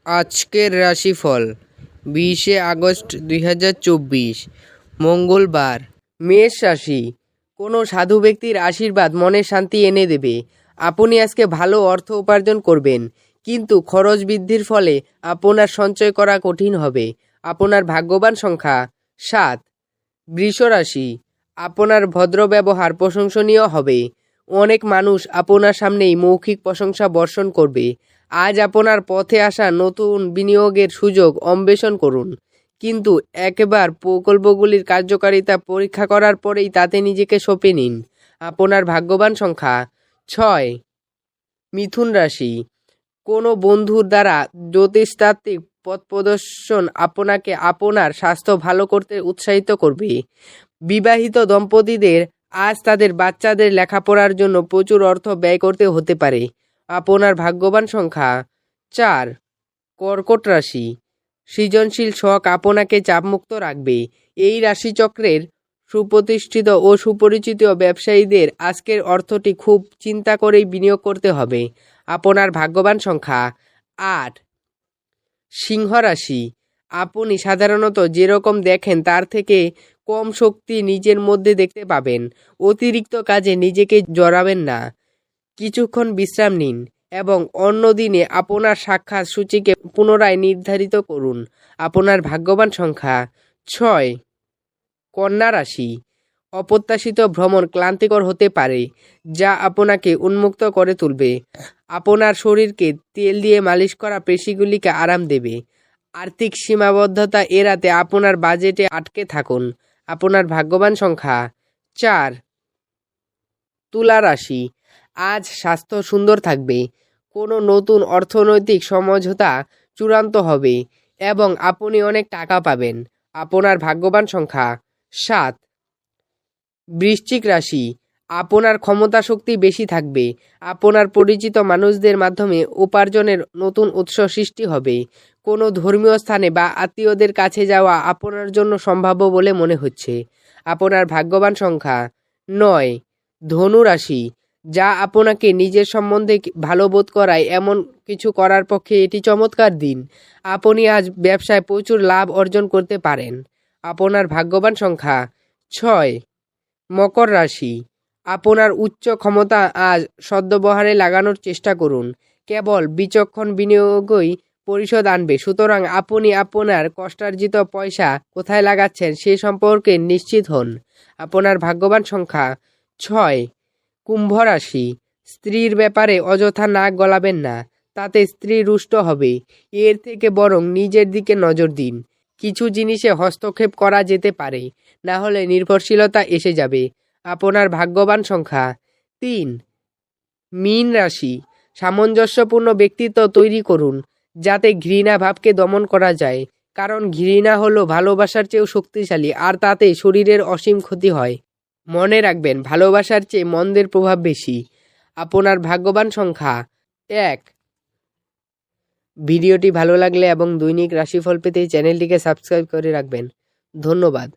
আজকের রাশিফল 20শে আগস্ট 2024 মঙ্গলবার। মেষ রাশি, কোনো সাধু ব্যক্তির আশীর্বাদ মনে শান্তি এনে দেবে। আপনি আজকে ভালো অর্থ উপার্জন করবেন, কিন্তু খরচ বৃদ্ধির ফলে আপনার সঞ্চয় করা কঠিন হবে। আপনার ভাগ্যবান সংখ্যা 7। বৃষ রাশি, আপনার ভদ্র ব্যবহার প্রশংসনীয় হবে। অনেক মানুষ আপনার সামনেই মৌখিক প্রশংসা বর্ষণ করবে। আজ আপনার পথে আসা নতুন বিনিয়োগের সুযোগ অন্বেষণ করুন, কিন্তু একবার প্রকল্পগুলির কার্যকারিতা পরীক্ষা করার পরেই তাতে নিজেকে সঁপে নিন। আপনার ভাগ্যবান সংখ্যা 6। মিথুন রাশি, কোনো বন্ধুর দ্বারা জ্যোতিষতাত্ত্বিক পথ প্রদর্শন আপনাকে আপনার স্বাস্থ্য ভালো করতে উৎসাহিত করবে। বিবাহিত দম্পতিদের আজ তাদের বাচ্চাদের লেখাপড়ার জন্য প্রচুর অর্থ ব্যয় করতে হতে পারে। আপনার ভাগ্যবান সংখ্যা 4। কর্কট রাশি, সৃজনশীল শখ আপনাকে চাপমুক্ত রাখবে। এই রাশিচক্রের সুপ্রতিষ্ঠিত ও সুপরিচিত ব্যবসায়ীদের আজকের অর্থটি খুব চিন্তা করেই বিনিয়োগ করতে হবে। আপনার ভাগ্যবান সংখ্যা 8। সিংহ রাশি, আপনি সাধারণত যেরকম দেখেন তার থেকে কম শক্তি নিজের মধ্যে দেখতে পাবেন। অতিরিক্ত কাজে নিজেকে জড়াবেন না, কিছুক্ষণ বিশ্রাম নিন এবং অন্য দিনে আপনার সাক্ষাৎ সূচিকে পুনরায় নির্ধারিত করুন। আপনার ভাগ্যবান সংখ্যা 6। কন্যা রাশি, অপ্রত্যাশিত ভ্রমণ ক্লান্তিকর হতে পারে, যা আপনাকে উন্মুক্ত করে তুলবে। আপনার শরীরকে তেল দিয়ে মালিশ করা পেশিগুলিকে আরাম দেবে। আর্থিক সীমাবদ্ধতা এড়াতে আপনার বাজেটে আটকে থাকুন। আপনার ভাগ্যবান সংখ্যা 4। তুলা রাশি, আজ স্বাস্থ্য সুন্দর থাকবে। কোনো নতুন অর্থনৈতিক সমঝোতা চূড়ান্ত হবে এবং আপনি অনেক টাকা পাবেন। আপনার ভাগ্যবান সংখ্যা 7। বৃশ্চিক রাশি, আপনার ক্ষমতা শক্তি বেশি থাকবে। আপনার পরিচিত মানুষদের মাধ্যমে উপার্জনের নতুন উৎস সৃষ্টি হবে। কোনো ধর্মীয় স্থানে বা আত্মীয়দের কাছে যাওয়া আপনার জন্য সম্ভাব্য বলে মনে হচ্ছে। আপনার ভাগ্যবান সংখ্যা 9। ধনু রাশি, যা আপনাকে নিজের সম্বন্ধে ভালো বোধ করায় এমন কিছু করার পক্ষে এটি চমৎকার দিন। আপনি আজ ব্যবসায় প্রচুর লাভ অর্জন করতে পারেন। আপনার ভাগ্যবান সংখ্যা 6। মকর রাশি, আপনার উচ্চ ক্ষমতা আজ সদ্ব্যবহারে লাগানোর চেষ্টা করুন। কেবল বিচক্ষণ বিনিয়োগই পরিশোধ আনবে। সুতরাং আপনি আপনার কষ্টার্জিত পয়সা কোথায় লাগাচ্ছেন সে সম্পর্কে নিশ্চিত হন। আপনার ভাগ্যবান সংখ্যা 6। কুম্ভ রাশি, স্ত্রীর ব্যাপারে অযথা নাক গলাবেন না, তাতে স্ত্রী রুষ্ট হবে। এর থেকে বরং নিজের দিকে নজর দিন। কিছু জিনিসে হস্তক্ষেপ করা যেতে পারে, না হলে নির্ভরশীলতা এসে যাবে। আপনার ভাগ্যবান সংখ্যা 3। মীন রাশি, সামঞ্জস্যপূর্ণ ব্যক্তিত্ব তৈরি করুন, যাতে ঘৃণা ভাবকে দমন করা যায়। কারণ ঘৃণা হলো ভালোবাসার চেয়েও শক্তিশালী, আর তাতে শরীরের অসীম ক্ষতি হয়। মনে রাখবেন, ভালোবাসার চেয়ে মন্দের প্রভাব বেশি। আপনার ভাগ্যবান সংখ্যা 1। ভিডিওটি ভালো লাগলে এবং দৈনিক রাশিফল পেতে চ্যানেলটিকে সাবস্ক্রাইব করে রাখবেন। ধন্যবাদ।